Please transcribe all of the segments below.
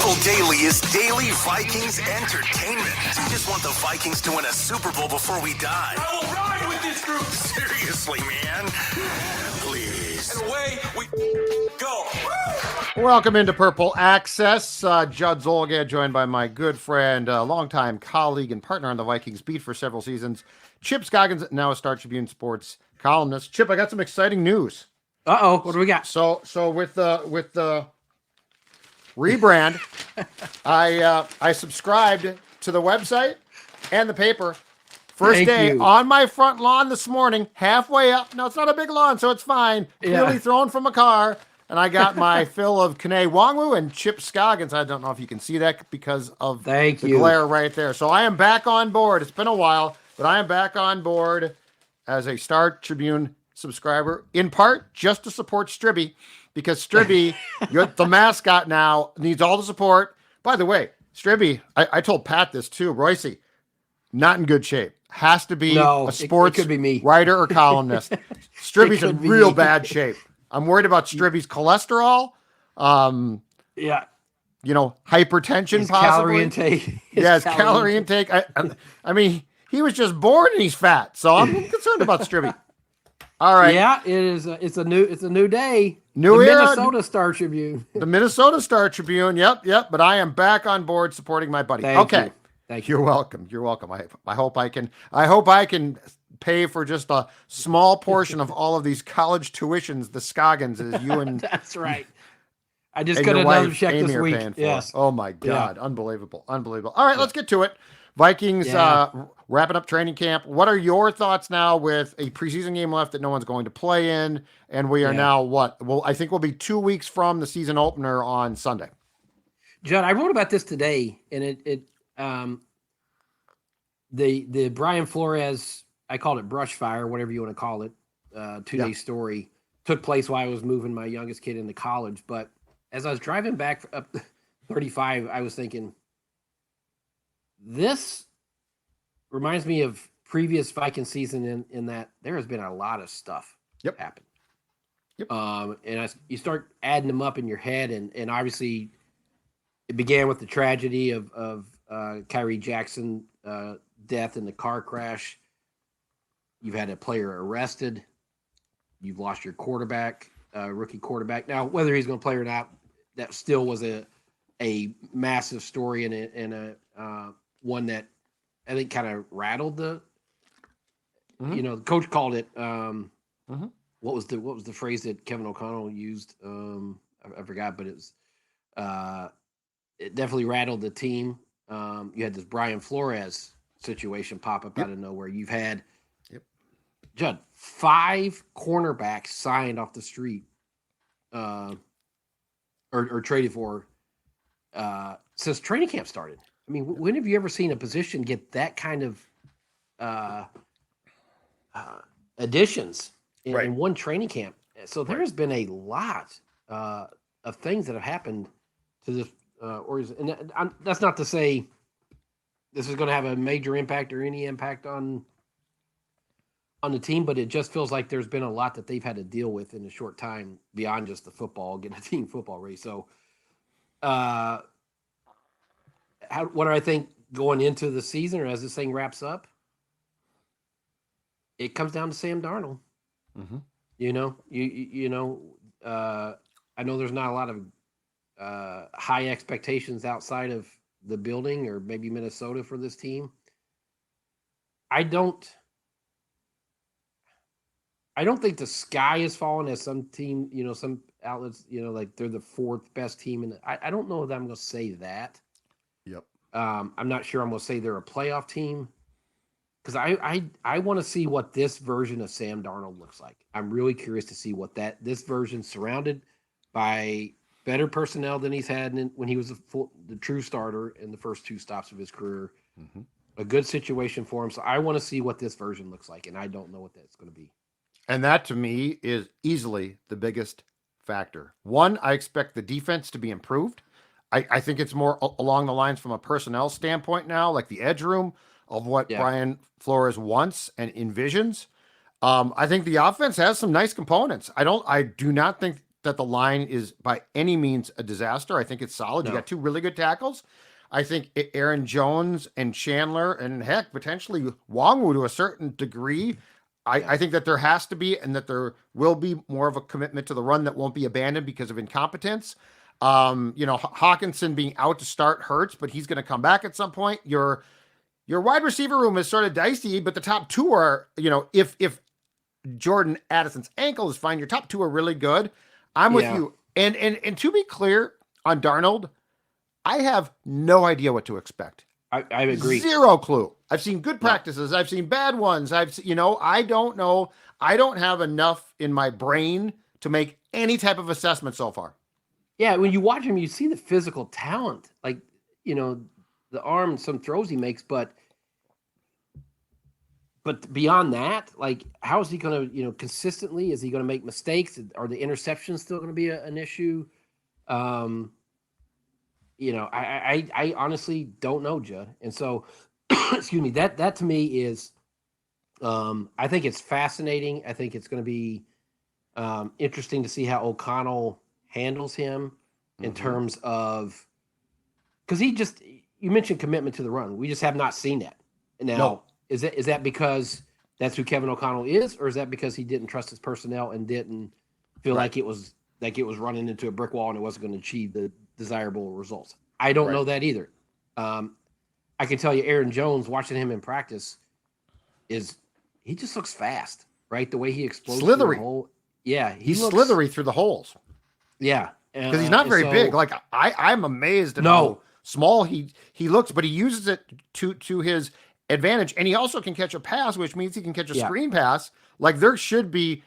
Purple Daily is daily Vikings entertainment. We just want the Vikings to win a Super Bowl before we die. I will ride with this group. Seriously, man. Please. And away we go. Welcome into Purple Access. Judd Zolgad, joined by my good friend, longtime colleague and partner on the Vikings beat for several seasons, Chip Scoggins, now a Star Tribune sports columnist. Chip, I got some exciting news. What do we got? So with the rebrand, I subscribed to the website and the paper. First day on my front lawn this morning, halfway up. No, it's not a big lawn, so it's fine. Clearly thrown from a car. And I got my fill of Kene Wongwu and Chip Scoggins. I don't know if you can see that because of the glare right there. So I am back on board. It's been a while, but I am back on board as a Star Tribune subscriber, in part just to support Stribby, because Stribby, the mascot now, needs all the support. By the way, Stribby, I told Pat this too, Royce, not in good shape. Has to be a sports writer or columnist. Stribby's in real bad shape. I'm worried about Stribby's cholesterol. Hypertension, possibly. Calorie intake. His calorie intake. I mean, he was just born and he's fat, so I'm concerned about Stribby. All right. Yeah, it is. It's a new day. New era. Minnesota Star Tribune. The Minnesota Star Tribune. Yep. But I am back on board supporting my buddy. Thank you. You're welcome. I hope I can pay for just a small portion of all of these college tuitions the Scoggins is you and that's right. I just got another check this week. Yes. Oh my God. Yeah. Unbelievable. All right, let's get to it. Vikings wrapping up training camp. What are your thoughts now with a preseason game left that no one's going to play in? And we are now what? Well, I think we'll be 2 weeks from the season opener on Sunday. Judd, I wrote about this today, and the Brian Flores, I called it brush fire, whatever you want to call it, 2-day story, took place while I was moving my youngest kid into college. But as I was driving back up 35, I was thinking, this reminds me of previous Viking season in that there has been a lot of stuff happen. And you start adding them up in your head, and obviously it began with the tragedy of Kyrie Jackson death in the car crash. You've had a player arrested. You've lost your quarterback, rookie quarterback. Now, whether he's going to play or not, that still was a massive story and a one that I think kind of rattled the. The coach called it. What was the phrase that Kevin O'Connell used? I forgot, but it was. It definitely rattled the team. You had this Brian Flores situation pop up out of nowhere. You've had. Judd, 5 cornerbacks signed off the street, or traded for, since training camp started. I mean, when have you ever seen a position get that kind of additions in one training camp? So there has been a lot of things that have happened to this organization. And that's not to say this is going to have a major impact or any impact on the team, but it just feels like there's been a lot that they've had to deal with in a short time beyond just the football, getting a team football race. So, what do I think going into the season or as this thing wraps up? It comes down to Sam Darnold. Mm-hmm. I know there's not a lot of high expectations outside of the building or maybe Minnesota for this team. I don't think the sky is falling as some team, some outlets, like they're the 4th best team. I don't know that I'm going to say that. Yep. I'm not sure I'm going to say they're a playoff team because I want to see what this version of Sam Darnold looks like. I'm really curious to see what this version surrounded by better personnel than he's had when he was the true starter in the first 2 stops of his career. Mm-hmm. A good situation for him. So I want to see what this version looks like, and I don't know what that's going to be. And that, to me, is easily the biggest factor. One, I expect the defense to be improved. I think it's more along the lines from a personnel standpoint now, like the edge room of what Brian Flores wants and envisions. I think the offense has some nice components. I do not think that the line is by any means a disaster. I think it's solid. No. You got two really good tackles. I think Aaron Jones and Chandler and heck, potentially Wongwu to a certain degree. I think that there has to be, and that there will be more of a commitment to the run that won't be abandoned because of incompetence. Hawkinson being out to start hurts, but he's going to come back at some point. Your wide receiver room is sort of dicey, but the top two are, if Jordan Addison's ankle is fine, your top two are really good. I'm with you. And to be clear on Darnold, I have no idea what to expect. I agree. Zero clue. I've seen good practices. I've seen bad ones. I don't know. I don't have enough in my brain to make any type of assessment so far. Yeah. When you watch him, you see the physical talent, like, the arm, some throws he makes, but beyond that, like, how is he going to, consistently, is he going to make mistakes? Are the interceptions still going to be an issue? I honestly don't know, Judd. And so, excuse me, that to me is, I think it's fascinating. I think it's going to be interesting to see how O'Connell handles him in terms of, because you mentioned commitment to the run. We just have not seen that. Now, is that because that's who Kevin O'Connell is, or is that because he didn't trust his personnel and didn't feel like it was running into a brick wall and it wasn't going to achieve the desirable results? I don't know that either. I can tell you, Aaron Jones, watching him in practice, he just looks fast, right? The way he explodes through the hole. Yeah, he's slithery through the holes. Yeah, because he's not very big. Like I'm amazed at how small he looks, but he uses it to his advantage, and he also can catch a pass, which means he can catch a screen pass. Like there should be.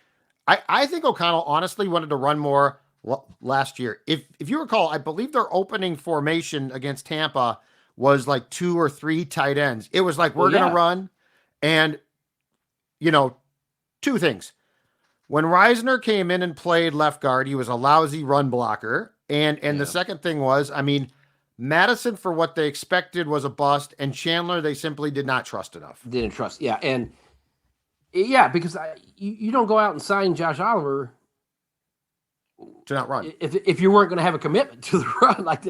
I think O'Connell honestly wanted to run more last year. If you recall, I believe their opening formation against Tampa was like 2 or 3 tight ends. It was like, we're going to run. And, two things. When Reisner came in and played left guard, he was a lousy run blocker. And the second thing was, Madison, for what they expected, was a bust. And Chandler, they simply did not trust enough. Didn't trust. Yeah. And because you don't go out and sign Josh Oliver to not run if you weren't going to have a commitment to the run, that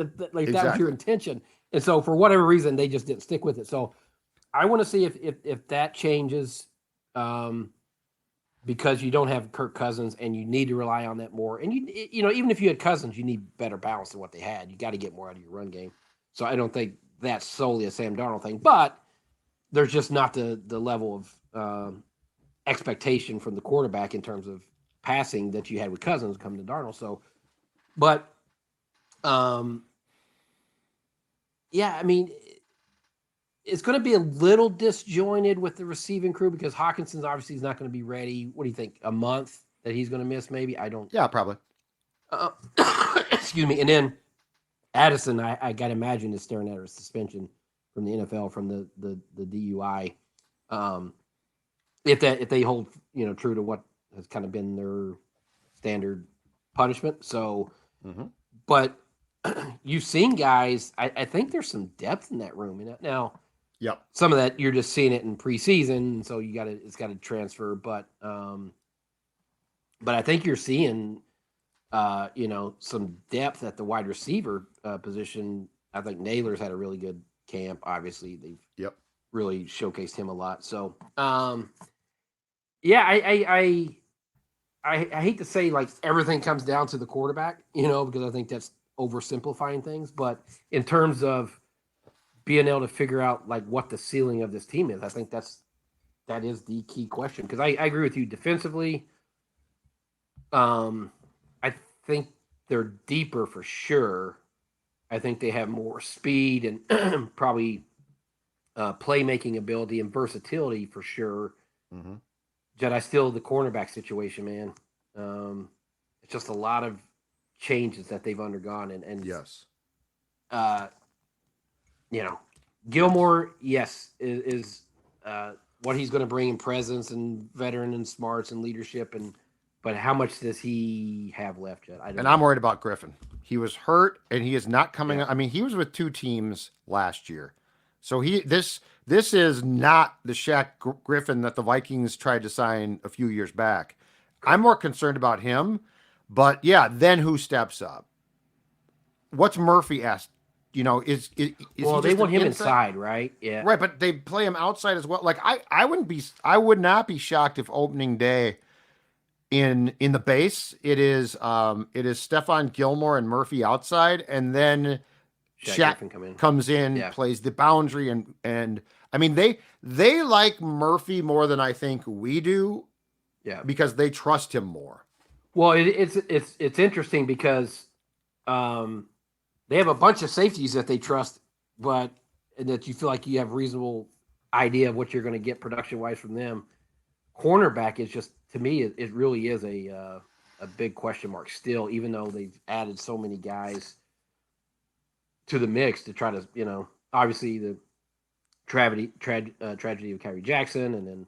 was your intention. And so for whatever reason, they just didn't stick with it. So I want to see if that changes, because you don't have Kirk Cousins and you need to rely on that more. And even if you had Cousins, you need better balance than what they had. You got to get more out of your run game. So I don't think that's solely a Sam Darnold thing, but there's just not the level of expectation from the quarterback in terms of passing that you had with Cousins come to Darnold. So, but, it's going to be a little disjointed with the receiving crew because Hawkinson's obviously is not going to be ready. What do you think? A month that he's going to miss? Maybe. I don't. Yeah, probably. Excuse me. And then Addison, I got to imagine is staring at a suspension from the NFL from the DUI. If they hold true to what has kind of been their standard punishment. So, but you've seen guys. I think there's some depth in that room. Now, some of that you're just seeing it in preseason, so it's got to transfer. But I think you're seeing, some depth at the wide receiver position. I think Naylor's had a really good camp. Obviously, they've really showcased him a lot. So, I hate to say like everything comes down to the quarterback, because I think that's oversimplifying things. But in terms of being able to figure out like what the ceiling of this team is, I think that is the key question. Because I agree with you defensively. I think they're deeper for sure. I think they have more speed and probably playmaking ability and versatility for sure. Judd, the cornerback situation, man. It's just a lot of changes that they've undergone, and yes, Gilmore, is what he's going to bring in presence and veteran and smarts and leadership, but how much does he have left, Judd? I'm worried about Griffin. He was hurt, and he is not coming. Yeah. He was with 2 teams last year, so this is not the Shaq Griffin that the Vikings tried to sign a few years back. I'm more concerned about him, But yeah, then who steps up? What's Murphy asked? Is well, they want him inside, right? Yeah, right. But they play him outside as well. Like I would not be shocked if opening day in the base it is Stephon Gilmore and Murphy outside, and then Shaq comes in, plays the boundary, and I mean they like Murphy more than I think we do, because they trust him more. Well, it's interesting because they have a bunch of safeties that they trust, but that you feel like you have reasonable idea of what you're going to get production wise from them. Cornerback is just, to me, it really is a big question mark still, even though they've added so many guys to the mix to try to, obviously the tragedy of Kyrie Jackson, and then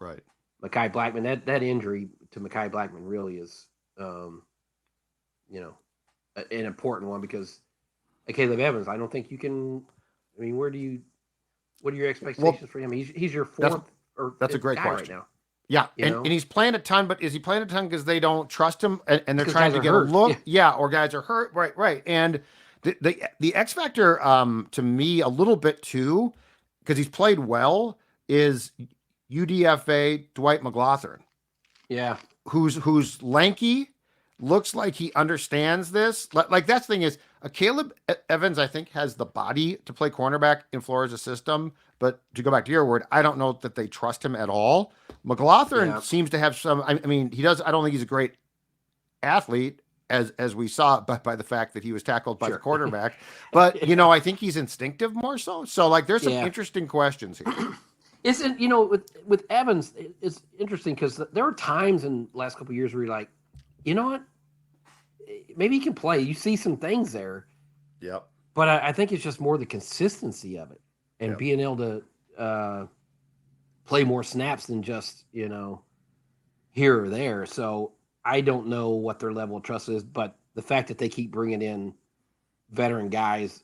Mekhi Blackman. That injury to Mekhi Blackman really is, an important one, because Caleb Evans, I don't think you can. I mean, what are your expectations for him? He's your fourth that's a great question right now. Yeah, and he's playing a ton, but is he playing a ton because they don't trust him and they're trying to get hurt. A look? Yeah, or guys are hurt. Right. And the X factor, to me, a little bit too, because he's played well, is UDFA Dwight McLaughlin. Yeah, who's lanky, looks like he understands this. Like that's the thing is, Caleb Evans, I think, has the body to play cornerback in Flores' system. But to go back to your word, I don't know that they trust him at all. McLaughlin seems to have some. I mean, he does. I don't think he's a great athlete, as we saw, by the fact that he was tackled by the quarterback. But I think he's instinctive more so. So like, there's some interesting questions here. Isn't with Evans, it's interesting because there were times in the last couple of years where you're like, you know what, maybe he can play. You see some things there. Yep. But I think it's just more the consistency of it and being able to play more snaps than just, here or there. So I don't know what their level of trust is, but the fact that they keep bringing in veteran guys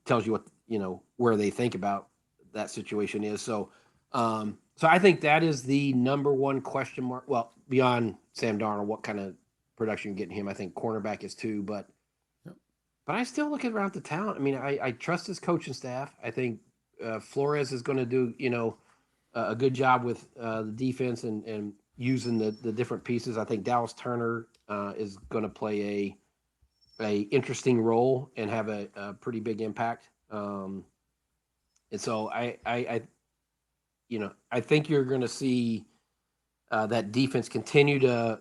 tells you what, where they think about that situation is. So I think that is the number one question mark. Well, beyond Sam Darnold, what kind of production you're getting him? I think cornerback is too, but I still look around the talent. I mean, I trust his coaching staff. I think Flores is going to do, a good job with the defense and using the different pieces. I think Dallas Turner is going to play a interesting role and have a pretty big impact. And so I think you're going to see that defense continue to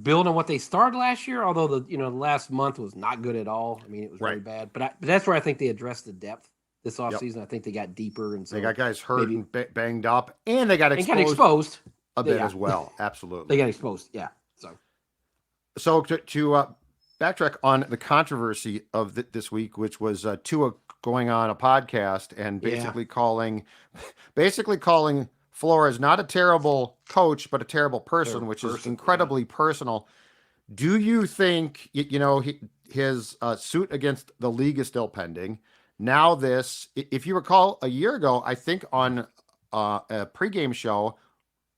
build on what they started last year. Although the last month was not good at all. I mean, it was really bad. But that's where I think they addressed the depth this offseason. I think they got deeper, and so they got guys hurt and banged up, and they got exposed a bit as well. Absolutely, they got exposed. Yeah. So to backtrack on the controversy of this week, which was Tua going on a podcast and basically calling Flores not a terrible coach, but a terrible person, which is incredibly personal. Do you think, his suit against the league is still pending? Now if you recall a year ago, I think on a pregame show,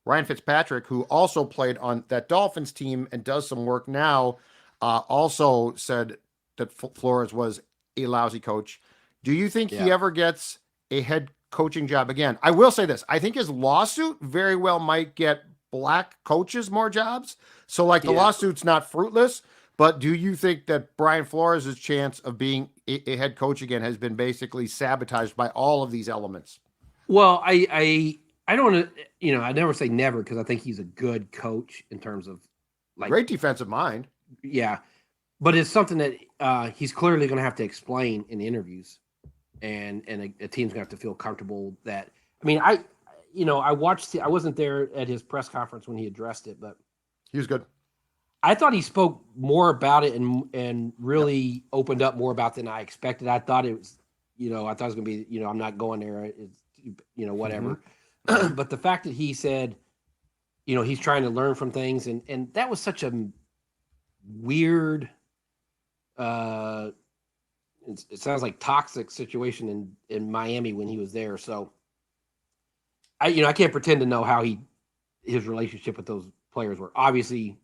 Ryan Fitzpatrick, who also played on that Dolphins team and does some work now, also said that Flores was a lousy coach. Do you think he ever gets a head coaching job again? I will say this. I think his lawsuit very well might get black coaches more jobs. So the lawsuit's not fruitless, but do you think that Brian Flores' chance of being a head coach again has been basically sabotaged by all of these elements? Well, I don't want to, I never say never, because I think he's a good coach in terms of great defensive mind. Yeah. But it's something that he's clearly going to have to explain in interviews. And a team's gonna have to feel comfortable that. I mean, I watched. I wasn't there at his press conference when he addressed it, but he was good. I thought he spoke more about it and really opened up more about than I expected. I thought it was, I thought it was gonna be, I'm not going there. It's, whatever. Mm-hmm. But the fact that he said, he's trying to learn from things, and that was such a weird. It sounds like toxic situation in Miami when he was there. So I can't pretend to know how his relationship with those players were. Obviously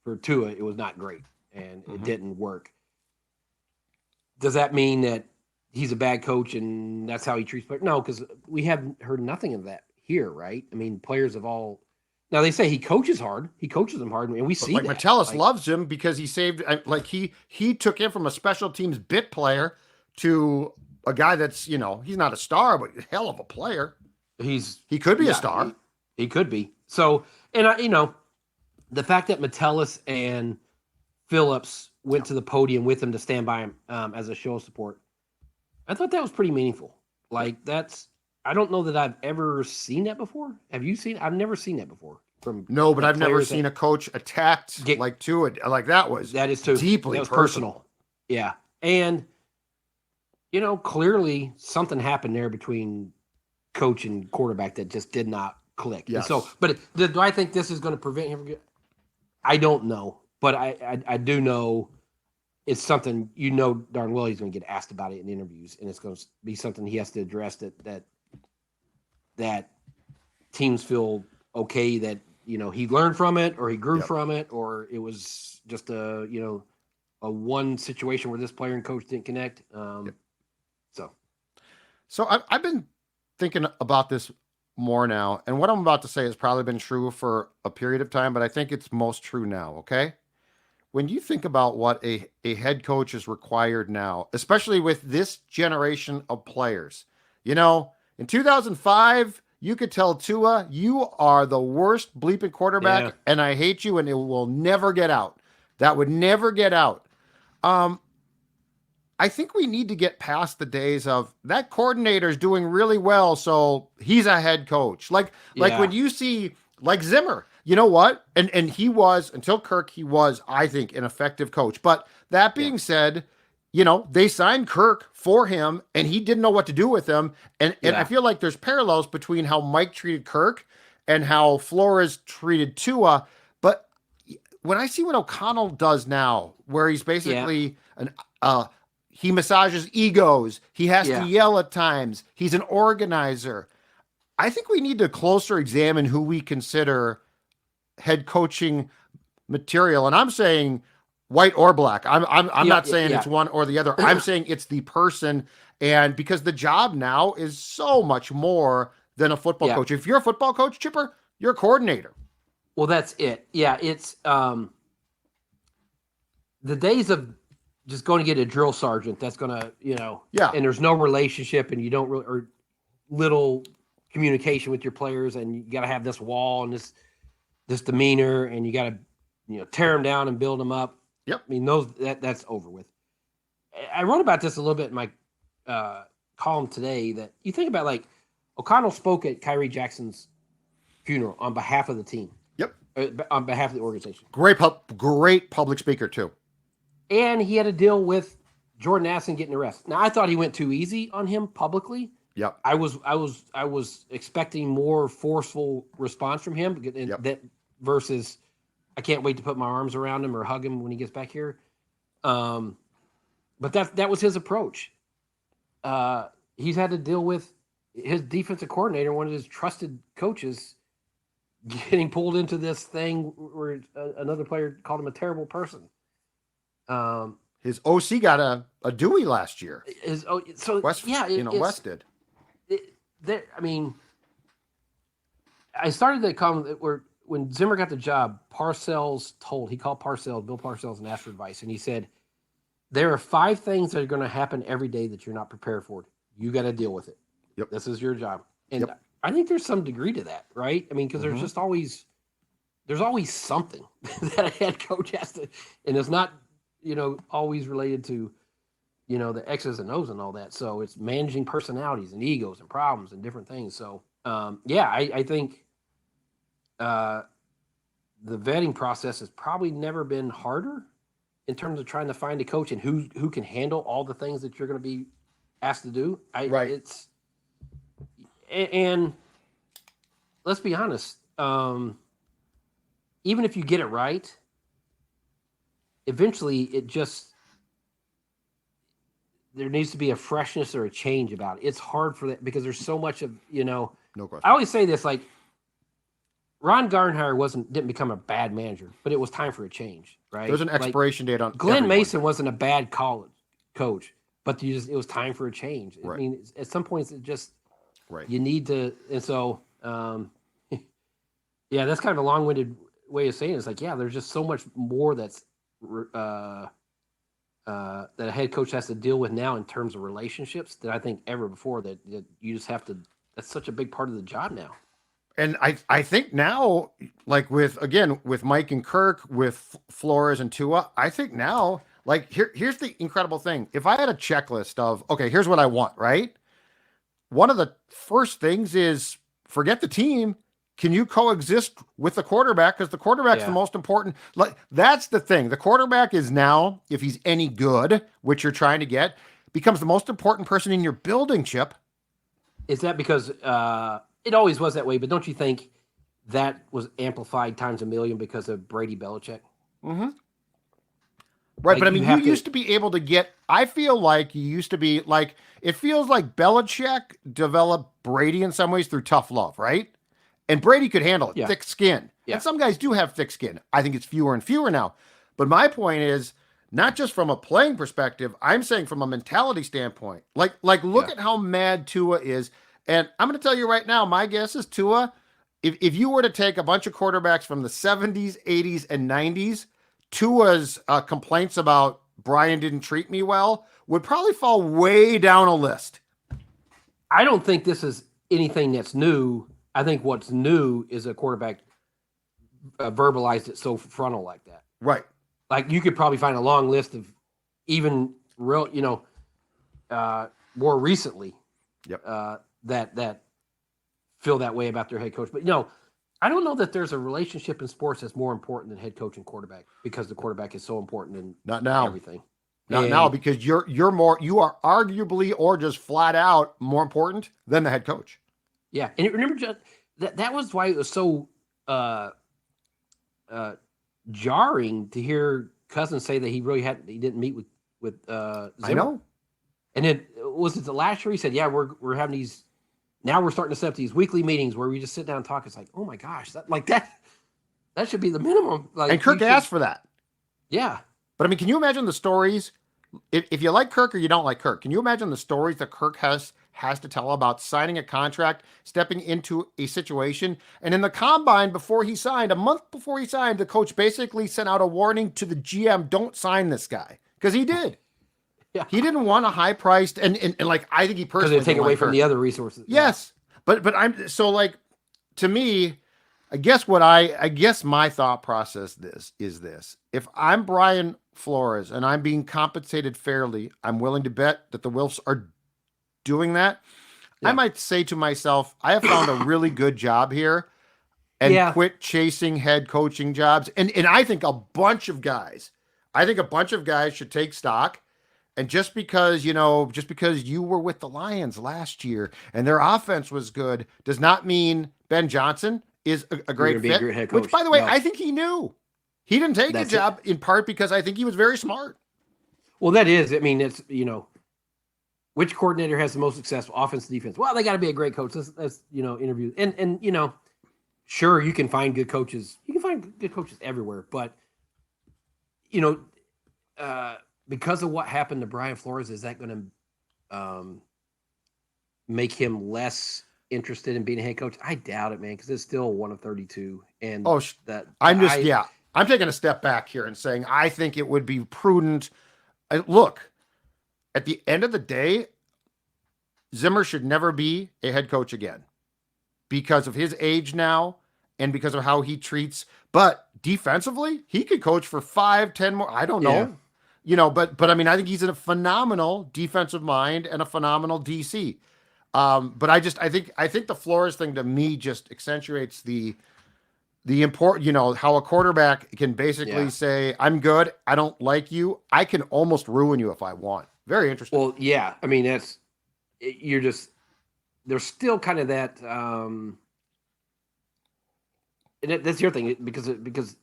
for Tua, it was not great, and it didn't work. Does that mean that he's a bad coach and that's how he treats players? No, because we have heard nothing of that here, right? I mean, players have all. Now they say he coaches hard. He coaches them hard, and we see like that. Metellus loves him because he saved. Like he took him from a special teams bit player to a guy that's he's not a star, but a hell of a player. He could be a star. He could be. So, and the fact that Metellus and Phillips went to the podium with him to stand by him as a show of support, I thought that was pretty meaningful. Like I don't know that I've ever seen that before. Have you seen? I've never seen that before. No, but I've never seen a coach attacked like to it. Like that is too deeply personal. Yeah, and clearly something happened there between coach and quarterback that just did not click. Yes. So, but do I think this is going to prevent him from? I don't know, but I do know it's something darn well he's going to get asked about it in interviews, and it's going to be something he has to address that teams feel okay that he learned from it or he grew from it or it was just a one situation where this player and coach didn't connect. So I've been thinking about this more now, and what I'm about to say has probably been true for a period of time, but I think it's most true now. Okay. When you think about what a head coach is required now, especially with this generation of players, in 2005, you could tell Tua, you are the worst bleeping quarterback, and I hate you, and it will never get out. That would never get out. I think we need to get past the days of that coordinator is doing really well, so he's a head coach. Like when you see like Zimmer, you know what? And he was, until Kirk, he was, I think, an effective coach. But that being said, they signed Kirk for him, and he didn't know what to do with him. And I feel like there's parallels between how Mike treated Kirk and how Flores treated Tua. But when I see what O'Connell does now, where he's basically he massages egos, he has to yell at times, he's an organizer. I think we need to closer examine who we consider head coaching material. And I'm saying white or black. I'm not saying it's one or the other. I'm saying it's the person. And because the job now is so much more than a football coach. If you're a football coach, Chipper, you're a coordinator. Well, that's it. Yeah. It's the days of just going to get a drill sergeant. That's going to, and there's no relationship and you don't really, or little communication with your players, and you got to have this wall and this demeanor, and you got to, tear them down and build them up. Yep. I mean, that's over with. I wrote about this a little bit in my column today, that you think about, like, O'Connell spoke at Kyrie Jackson's funeral on behalf of the team. Yep. On behalf of the organization. Great public speaker too. And he had to deal with Jordan Addison getting arrested. Now, I thought he went too easy on him publicly. Yep. I was expecting more forceful response from him, that versus I can't wait to put my arms around him or hug him when he gets back here. But that was his approach. He's had to deal with his defensive coordinator, one of his trusted coaches, getting pulled into this thing where another player called him a terrible person. His OC got a Dewey last year. West did. I mean, I started that column where when Zimmer got the job, he called Bill Parcells, and asked for advice. And he said, there are 5 things that are going to happen every day that you're not prepared for. You got to deal with it. Yep. This is your job. And I think there's some degree to that, right? I mean, because there's just always something that a head coach has to, and it's not, always related to, the X's and O's and all that. So it's managing personalities and egos and problems and different things. So, I think the vetting process has probably never been harder in terms of trying to find a coach and who can handle all the things that you're going to be asked to do. And let's be honest, even if you get it right, eventually there needs to be a freshness or a change about it. It's hard for that because there's so much of, no question. I always say this, like, Ron Gardenhire didn't become a bad manager, but it was time for a change, right? There's an expiration date on Glenn everyone. Mason wasn't a bad coach, but it was time for a change. Right. I mean, at some points it just right. You need to, and so yeah, that's kind of a long-winded way of saying it. It's like, yeah, there's just so much more that's that a head coach has to deal with now in terms of relationships that I think ever before that you just have to. That's such a big part of the job now. And I think now, like with Mike and Kirk, with Flores and Tua, I think now, like here's the incredible thing. If I had a checklist of, okay, here's what I want, right? One of the first things is forget the team. Can you coexist with the quarterback? Because the quarterback's the most important. Like that's the thing. The quarterback is now, if he's any good, which you're trying to get, becomes the most important person in your building, Chip. Is that because it always was that way, but don't you think that was amplified times a million because of Brady Belichick? Mm-hmm. Right, like but I mean, you used to be able to get, I feel like you used to be like, it feels like Belichick developed Brady in some ways through tough love, right? And Brady could handle it, thick skin. Yeah. And some guys do have thick skin. I think it's fewer and fewer now. But my point is, not just from a playing perspective, I'm saying from a mentality standpoint. Like look at how mad Tua is. And I'm going to tell you right now, my guess is Tua, if you were to take a bunch of quarterbacks from the 70s, 80s, and 90s, Tua's complaints about Brian didn't treat me well would probably fall way down a list. I don't think this is anything that's new. I think what's new is a quarterback verbalized it so frontal like that. Right. Like you could probably find a long list of even real, more recently that feel that way about their head coach. But, I don't know that there's a relationship in sports that's more important than head coach and quarterback because the quarterback is so important in not now. Everything. Not now because you are arguably or just flat out more important than the head coach. Yeah. And remember, Judd, that was why it was so jarring to hear Cousins say that he didn't meet with Zimmer. I know. And it was the last year he said, yeah, we're having these. Now we're starting to set up these weekly meetings where we just sit down and talk. It's like, oh my gosh, that should be the minimum. Like, and Kirk asked for that. Yeah. But I mean, can you imagine the stories? If you like Kirk or you don't like Kirk, can you imagine the stories that Kirk has to tell about signing a contract, stepping into a situation, and in the combine a month before he signed, the coach basically sent out a warning to the GM, don't sign this guy. Because he did. Yeah. He didn't want a high-priced, and like, I think he personally because they take away from the other resources. Yes. Yeah. But I'm, so like, to me, I guess my thought process is this. If I'm Brian Flores and I'm being compensated fairly, I'm willing to bet that the Wilfs are doing that. Yeah. I might say to myself, I have found a really good job here and quit chasing head coaching jobs. And I think a bunch of guys should take stock. And just because you were with the Lions last year and their offense was good does not mean Ben Johnson is a great fit. Great head coach. Which, by the way, I think he knew. He didn't take the job in part because I think he was very smart. Well, that is. I mean, it's, which coordinator has the most successful offense, defense? Well, they got to be a great coach. That's interview. And sure, you can find good coaches. You can find good coaches everywhere. But, because of what happened to Brian Flores, is that going to make him less interested in being a head coach? I doubt it, man, because it's still one of 32. And I'm taking a step back here and saying I think it would be prudent. Look, at the end of the day, Zimmer should never be a head coach again because of his age now and because of how he treats. But defensively, he could coach for 5-10 more. I don't know. Yeah. But I mean, I think he's a phenomenal defensive mind and a phenomenal DC. But I think the Flores thing to me just accentuates the important, how a quarterback can basically say, I'm good. I don't like you. I can almost ruin you if I want. Very interesting. Well, yeah. I mean, there's still kind of that, and that's your thing because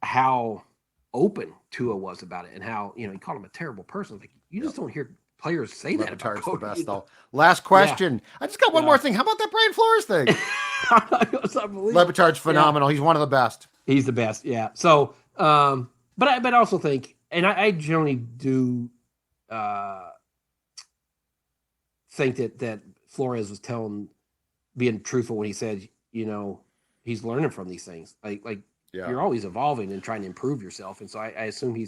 how open Tua was about it and how, he called him a terrible person. Like, you just don't hear players say that about coach. The best, though. Last question. I just got one more thing. How about that Brian Flores thing? It's unbelievable. Lebatard's phenomenal. He's one of the best. He's the best. Yeah. So, but I also think, and I generally do think that Flores was being truthful when he said, he's learning from these things. Like you're always evolving and trying to improve yourself. And so I assume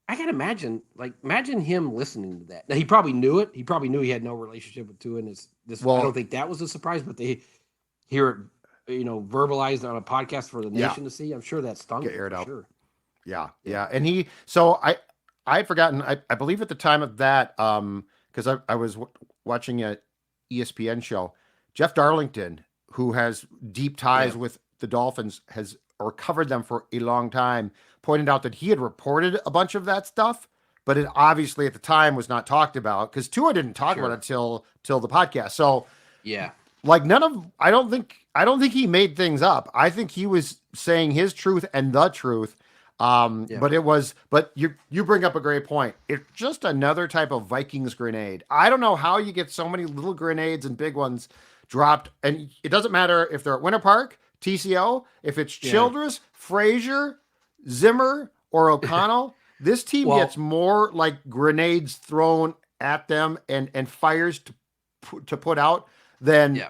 I can imagine him listening to that. Now, he probably knew it. He probably knew he had no relationship with Tua. And I don't think that was a surprise, but they hear it, verbalized on a podcast for the nation to see. I'm sure that stung. Get aired out. Sure. Yeah. And I had forgotten, I believe at the time of that, because I was watching a ESPN show, Jeff Darlington, who has deep ties with the Dolphins, or covered them for a long time, pointed out that he had reported a bunch of that stuff, but it obviously at the time was not talked about because Tua didn't talk about it till the podcast. So like I don't think he made things up. I think he was saying his truth and the truth. But you bring up a great point. It's just another type of Vikings grenade. I don't know how you get so many little grenades and big ones dropped, and it doesn't matter if they're at Winter Park, TCO, if it's Childress, Frazier, Zimmer, or O'Connell. This team gets more like grenades thrown at them and fires to put out than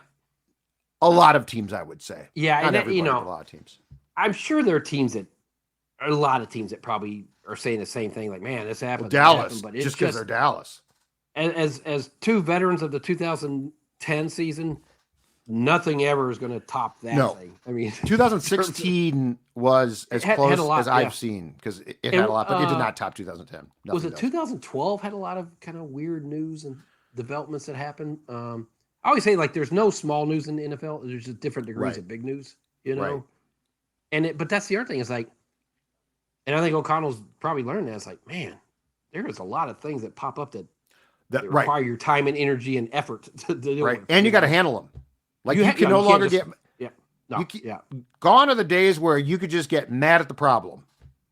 a lot of teams, I would say. Yeah, not and everybody, but a lot of teams. I'm sure there are a lot of teams that probably are saying the same thing. Like, man, this happened. Dallas, but it's just because they're Dallas. As two veterans of the 2010 season, nothing ever is going to top that thing. I mean, 2016 was as close as I've seen because it had a lot, but it did not top 2010. Was it 2012 had a lot of kind of weird news and developments that happened? I always say, like, there's no small news in the NFL. There's just different degrees of big news, Right. But that's the other thing is like, and I think O'Connell's probably learned that. It's like, man, there is a lot of things that pop up that require your time and energy and effort to deal with. And you got to handle them. Like you can no longer get. Gone are the days where you could just get mad at the problem.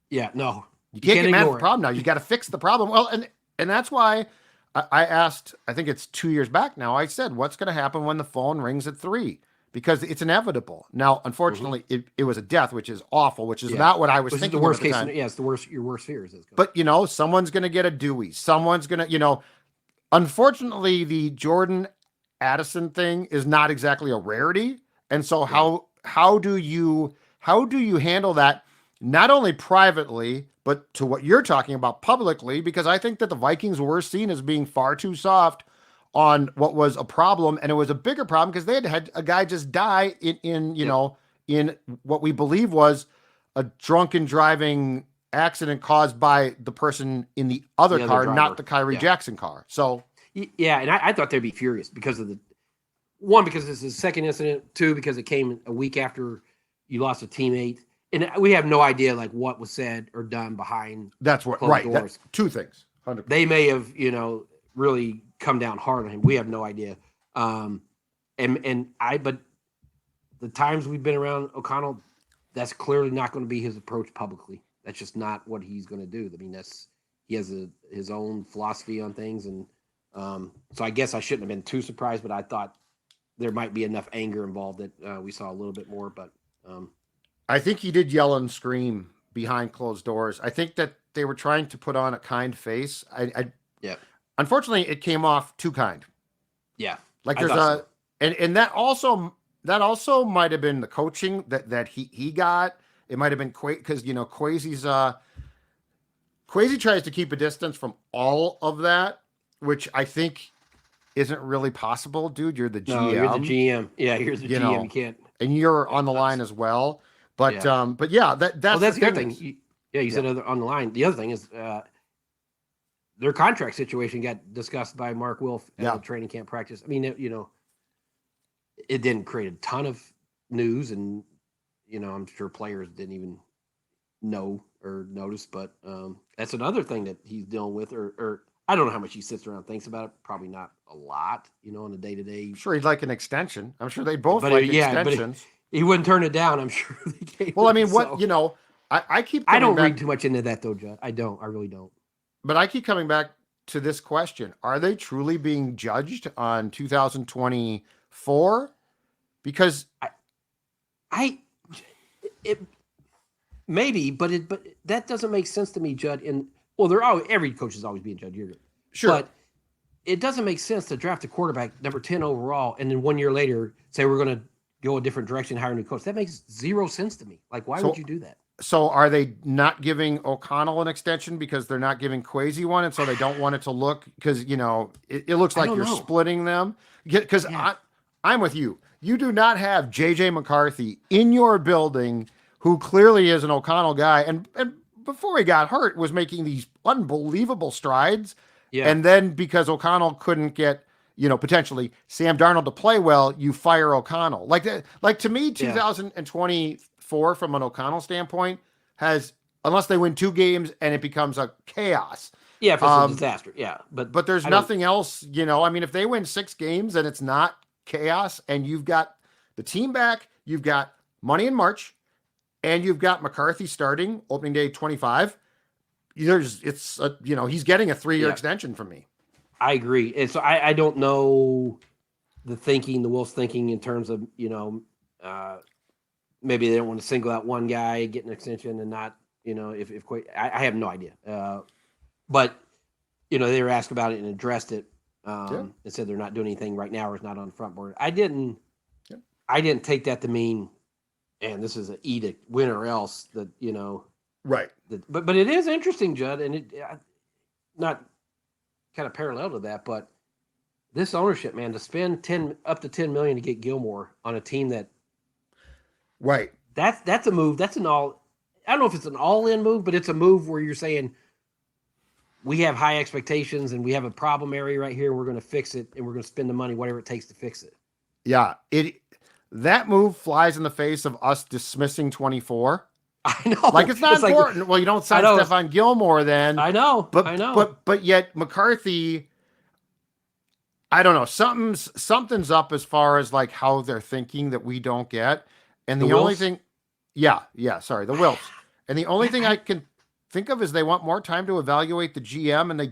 Yeah, no. You can't get mad at the problem now. You got to fix the problem. Well, and that's why I asked, I think it's 2 years back now, I said, what's going to happen when the phone rings at 3? Because it's inevitable. Now, unfortunately, it was a death, which is awful, which is not what I was thinking. The worst case. Time. It's your worst fears. But, someone's going to get a Dewey. Someone's going to, unfortunately, the Jordan Addison thing is not exactly a rarity. And so how do you handle that, not only privately, but to what you're talking about publicly? Because I think that the Vikings were seen as being far too soft on what was a problem, and it was a bigger problem because they had a guy just die in what we believe was a drunken driving accident caused by the person in the other car, not the Kyrie Jackson car. So and I thought they'd be furious because of because this is the second incident, 2, because it came a week after you lost a teammate, and we have no idea like what was said or done behind. That's what doors. That's 2 things. 100%. They may have really come down hard on him. We have no idea. But the times we've been around O'Connell, that's clearly not going to be his approach publicly. That's just not what he's going to do. I mean, he has his own philosophy on things. And so I guess I shouldn't have been too surprised, but I thought there might be enough anger involved that we saw a little bit more, but I think he did yell and scream behind closed doors. I think that they were trying to put on a kind face. Unfortunately, it came off too kind. Yeah. Like there's and that also might have been the coaching that he got. It might have been because Kwesi tries to keep a distance from all of that, which I think isn't really possible, dude. You're the GM. No, you're the GM. Yeah, you're the GM. You can't. And you're on the line as well. But that's the other thing. You said on the line. The other thing is their contract situation got discussed by Mark Wilf at the training camp practice. I mean, it didn't create a ton of news, and I'm sure players didn't even know or notice. But that's another thing that he's dealing with, or I don't know how much he sits around and thinks about it. Probably not a lot, on a day-to-day. Sure, he'd like an extension. I'm sure they both like extensions. But he wouldn't turn it down. I'm sure they gave. Well, I mean, I keep. I don't read too much into that though, Judd. I don't. I really don't. But I keep coming back to this question: are they truly being judged on 2024? Because maybe, but that doesn't make sense to me, Judd. And every coach is always being Judd. You're sure, but it doesn't make sense to draft a quarterback number 10 overall and then 1 year later say we're going to go a different direction, hire a new coach. That makes zero sense to me. Like, why would you do that? So are they not giving O'Connell an extension because they're not giving Kwesi one, and so they don't want it to look because it looks like you're splitting them? Because I'm with you. You do not have JJ McCarthy in your building, who clearly is an O'Connell guy, and before he got hurt was making these unbelievable strides. Yeah. And then because O'Connell couldn't get, potentially Sam Darnold to play well, you fire O'Connell. Like to me, 2024 from an O'Connell standpoint has, unless they win 2 games and it becomes a chaos. Yeah, if it's a disaster. Yeah. But there's nothing else, if they win 6 games and it's not chaos and you've got the team back, you've got money in March, and you've got McCarthy starting opening day 25. He's getting a 3-year extension from me. I agree. And so I don't know the Wolves thinking in terms of, maybe they don't want to single out one guy, get an extension and not, I have no idea. But, they were asked about it and addressed it. And said they're not doing anything right now or it's not on the front board. I didn't take that to mean, and this is an edict, win or else, that, right. But it is interesting, Judd, and it not kind of parallel to that, but this ownership, man, to spend up to $10 million to get Gilmore on a team that, right, that's a move. That's I don't know if it's an all-in move, but it's a move where you're saying we have high expectations and we have a problem area right here, and we're going to fix it, and we're going to spend the money, whatever it takes to fix it. Yeah, that move flies in the face of us dismissing 24. I know. Like, it's not important. Well, you don't sign Stephon Gilmore then. I know. But yet McCarthy, I don't know. Something's up as far as like how they're thinking that we don't get. And the only thing, the Wilfs. And the only thing I can think of is they want more time to evaluate the GM, and they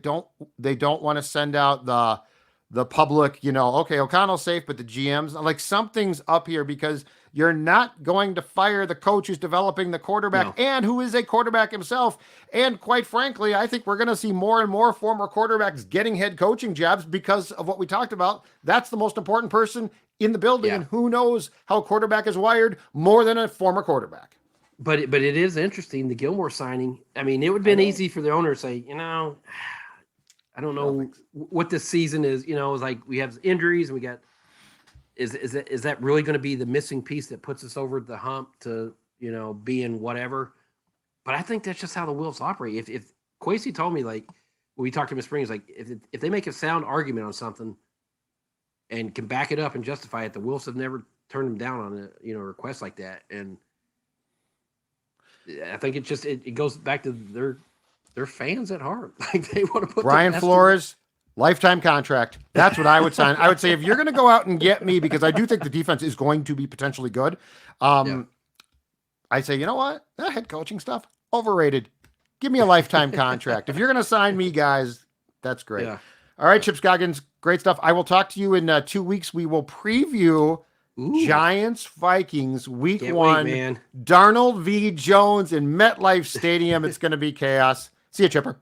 don't want to send out the public, okay, O'Connell's safe, but the GM's like, something's up here, because you're not going to fire the coach who's developing the quarterback and who is a quarterback himself. And quite frankly, I think we're going to see more and more former quarterbacks getting head coaching jobs because of what we talked about. That's the most important person in the building. And who knows how a quarterback is wired more than a former quarterback. But it is interesting, the Gilmore signing. I mean, it would have been easy for the owner to say, I don't know what this season is. It's like we have injuries and we got. Is that really going to be the missing piece that puts us over the hump to being whatever? But I think that's just how the Wolves operate. If Kwesi told me, like when we talked to Miss Springs, like if they make a sound argument on something and can back it up and justify it, the Wolves have never turned them down on a request like that. And I think it goes back to their fans at heart. Like, they want to put Brian Flores. Lifetime contract. That's what I would sign. I would say, if you're going to go out and get me, because I do think the defense is going to be potentially good. I say, you know what? That head coaching stuff, overrated. Give me a lifetime contract. If you're going to sign me, guys, that's great. Yeah. All right, Chip Scoggins, great stuff. I will talk to you in 2 weeks. We will preview Giants Vikings week 1. Man. Darnold v. Jones in MetLife Stadium. It's going to be chaos. See you, Chipper.